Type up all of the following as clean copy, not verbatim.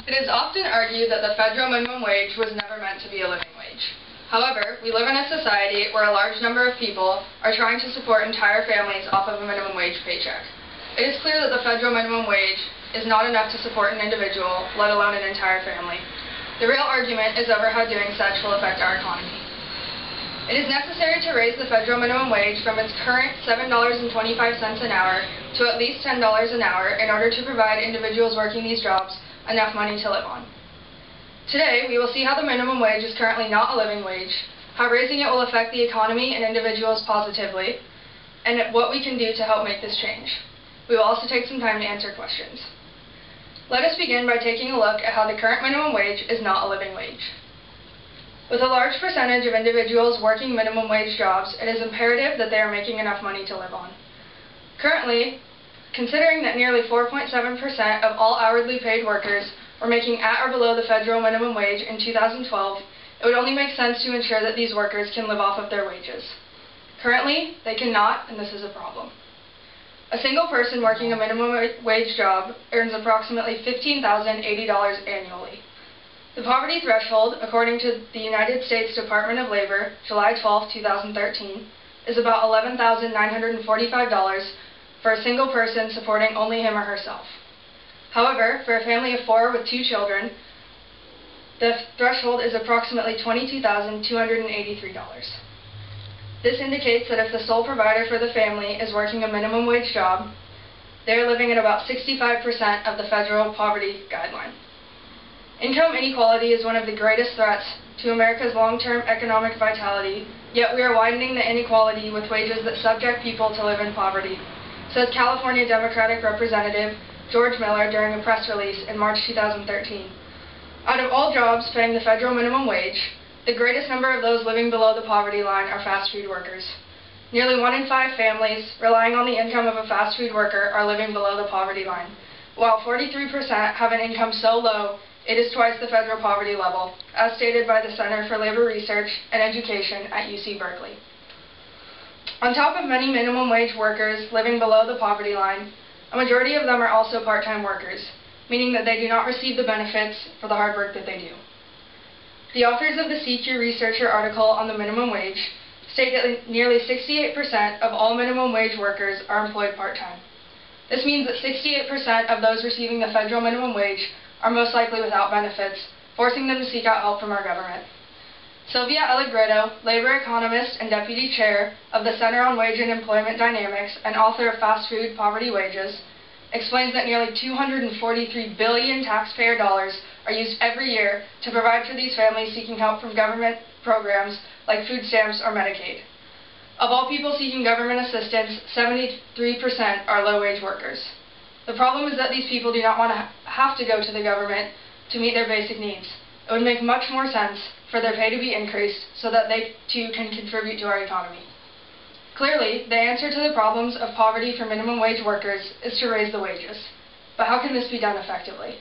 It is often argued that the federal minimum wage was never meant to be a living wage. However, we live in a society where a large number of people are trying to support entire families off of a minimum wage paycheck. It is clear that the federal minimum wage is not enough to support an individual, let alone an entire family. The real argument is over how doing such will affect our economy. It is necessary to raise the federal minimum wage from its current $7.25 an hour to at least $10 an hour in order to provide individuals working these jobs enough money to live on. Today, we will see how the minimum wage is currently not a living wage, how raising it will affect the economy and individuals positively, and what we can do to help make this change. We will also take some time to answer questions. Let us begin by taking a look at how the current minimum wage is not a living wage. With a large percentage of individuals working minimum wage jobs, it is imperative that they are making enough money to live on. Currently, considering that nearly 4.7% of all hourly paid workers were making at or below the federal minimum wage in 2012, it would only make sense to ensure that these workers can live off of their wages. Currently, they cannot, and this is a problem. A single person working a minimum wage job earns approximately $15,080 annually. The poverty threshold, according to the United States Department of Labor, July 12, 2013, is about $11,945 for a single person supporting only him or herself. However, for a family of 4 with 2 children, the threshold is approximately $22,283. This indicates that if the sole provider for the family is working a minimum wage job, they are living at about 65% of the federal poverty guideline. Income inequality is one of the greatest threats to America's long-term economic vitality, yet we are widening the inequality with wages that subject people to live in poverty, says California Democratic Representative George Miller during a press release in March 2013. Out of all jobs paying the federal minimum wage, the greatest number of those living below the poverty line are fast food workers. Nearly 1 in 5 families relying on the income of a fast food worker are living below the poverty line, while 43% have an income so low it is twice the federal poverty level, as stated by the Center for Labor Research and Education at UC Berkeley. On top of many minimum wage workers living below the poverty line, a majority of them are also part-time workers, meaning that they do not receive the benefits for the hard work that they do. The authors of the CQ Researcher article on the minimum wage state that nearly 68% of all minimum wage workers are employed part-time. This means that 68% of those receiving the federal minimum wage are most likely without benefits, forcing them to seek out help from our government. Sylvia Allegretto, labor economist and deputy chair of the Center on Wage and Employment Dynamics and author of Fast Food Poverty Wages, explains that nearly $243 billion taxpayer dollars are used every year to provide for these families seeking help from government programs like food stamps or Medicaid. Of all people seeking government assistance, 73% are low-wage workers. The problem is that these people do not want to have to go to the government to meet their basic needs. It would make much more sense for their pay to be increased so that they too can contribute to our economy. Clearly, the answer to the problems of poverty for minimum wage workers is to raise the wages. But how can this be done effectively?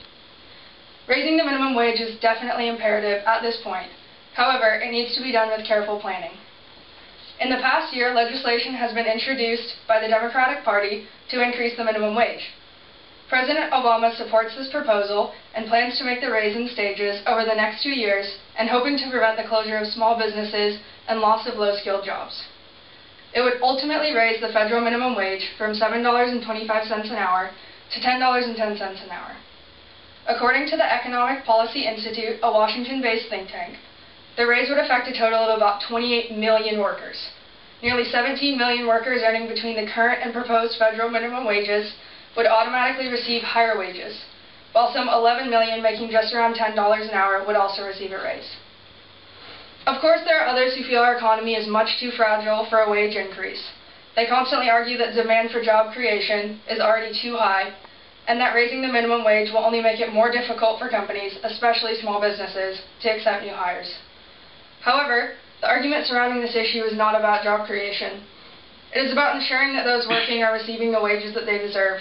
Raising the minimum wage is definitely imperative at this point. However, it needs to be done with careful planning. In the past year, legislation has been introduced by the Democratic Party to increase the minimum wage. President Obama supports this proposal and plans to make the raise in stages over the next 2 years and hoping to prevent the closure of small businesses and loss of low-skilled jobs. It would ultimately raise the federal minimum wage from $7.25 an hour to $10.10 an hour. According to the Economic Policy Institute, a Washington-based think tank, the raise would affect a total of about 28 million workers. Nearly 17 million workers earning between the current and proposed federal minimum wages would automatically receive higher wages, while some 11 million making just around $10 an hour would also receive a raise. Of course, there are others who feel our economy is much too fragile for a wage increase. They constantly argue that demand for job creation is already too high, and that raising the minimum wage will only make it more difficult for companies, especially small businesses, to accept new hires. However, the argument surrounding this issue is not about job creation. It is about ensuring that those working are receiving the wages that they deserve.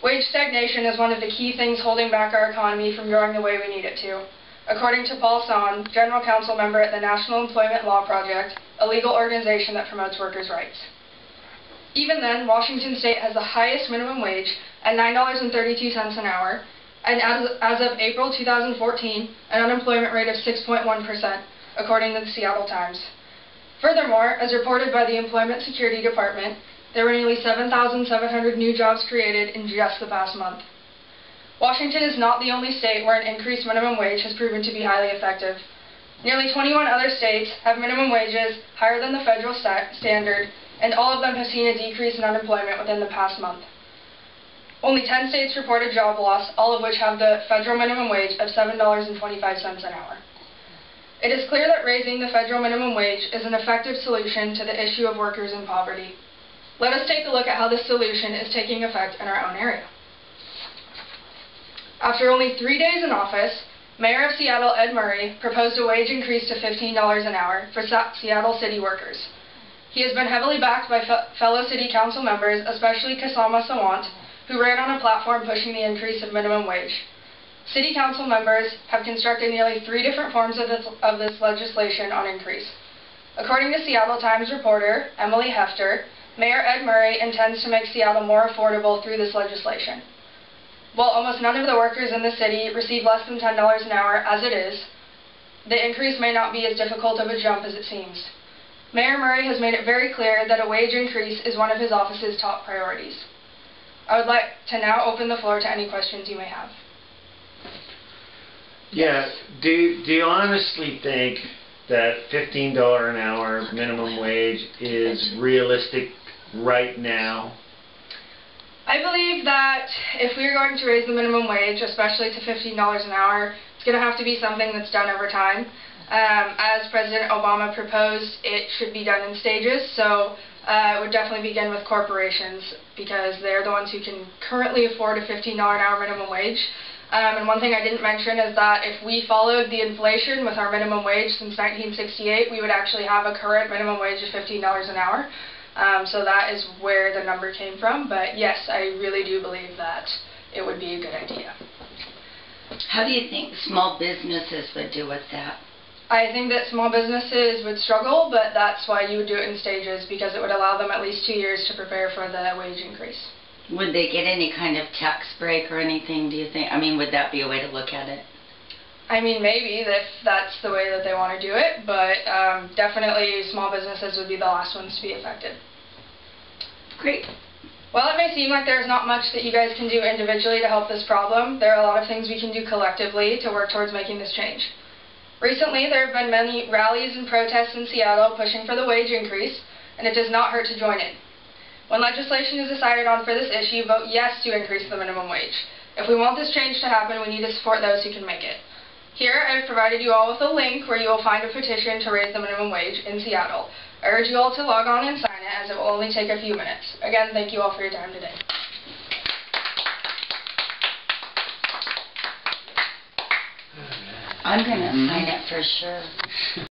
Wage stagnation is one of the key things holding back our economy from growing the way we need it to, according to Paul Son, General Counsel member at the National Employment Law Project, a legal organization that promotes workers' rights. Even then, Washington State has the highest minimum wage at $9.32 an hour, and as of April 2014, an unemployment rate of 6.1%, according to the Seattle Times. Furthermore, as reported by the Employment Security Department, there were nearly 7,700 new jobs created in just the past month. Washington is not the only state where an increased minimum wage has proven to be highly effective. Nearly 21 other states have minimum wages higher than the federal standard, and all of them have seen a decrease in unemployment within the past month. Only 10 states reported job loss, all of which have the federal minimum wage of $7.25 an hour. It is clear that raising the federal minimum wage is an effective solution to the issue of workers in poverty. Let us take a look at how this solution is taking effect in our own area. After only 3 days in office, Mayor of Seattle Ed Murray proposed a wage increase to $15 an hour for Seattle city workers. He has been heavily backed by fellow city council members, especially Kasama Sawant, who ran on a platform pushing the increase of minimum wage. City council members have constructed nearly 3 different forms of this legislation on increase. According to Seattle Times reporter Emily Hefter, Mayor Ed Murray intends to make Seattle more affordable through this legislation. While almost none of the workers in the city receive less than $10 an hour as it is, the increase may not be as difficult of a jump as it seems. Mayor Murray has made it very clear that a wage increase is one of his office's top priorities. I would like to now open the floor to any questions you may have. Yeah, do you honestly think that $15 an hour minimum wage is realistic right now? I believe that if we are going to raise the minimum wage, especially to $15 an hour, it's going to have to be something that's done over time. As President Obama proposed, it should be done in stages, so it would definitely begin with corporations because they're the ones who can currently afford a $15 an hour minimum wage. And one thing I didn't mention is that if we followed the inflation with our minimum wage since 1968, we would actually have a current minimum wage of $15 an hour. So that is where the number came from. But yes, I really do believe that it would be a good idea. How do you think small businesses would do with that? I think that small businesses would struggle, but that's why you would do it in stages, because it would allow them at least 2 years to prepare for the wage increase. Would they get any kind of tax break or anything, do you think? I mean, would that be a way to look at it? I mean, maybe, if that's the way that they want to do it, but definitely small businesses would be the last ones to be affected. Great. While it may seem like there's not much that you guys can do individually to help this problem, there are a lot of things we can do collectively to work towards making this change. Recently, there have been many rallies and protests in Seattle pushing for the wage increase, and it does not hurt to join in. When legislation is decided on for this issue, vote yes to increase the minimum wage. If we want this change to happen, we need to support those who can make it. Here, I have provided you all with a link where you will find a petition to raise the minimum wage in Seattle. I urge you all to log on and sign it, as it will only take a few minutes. Again, thank you all for your time today. I'm going to sign it for sure.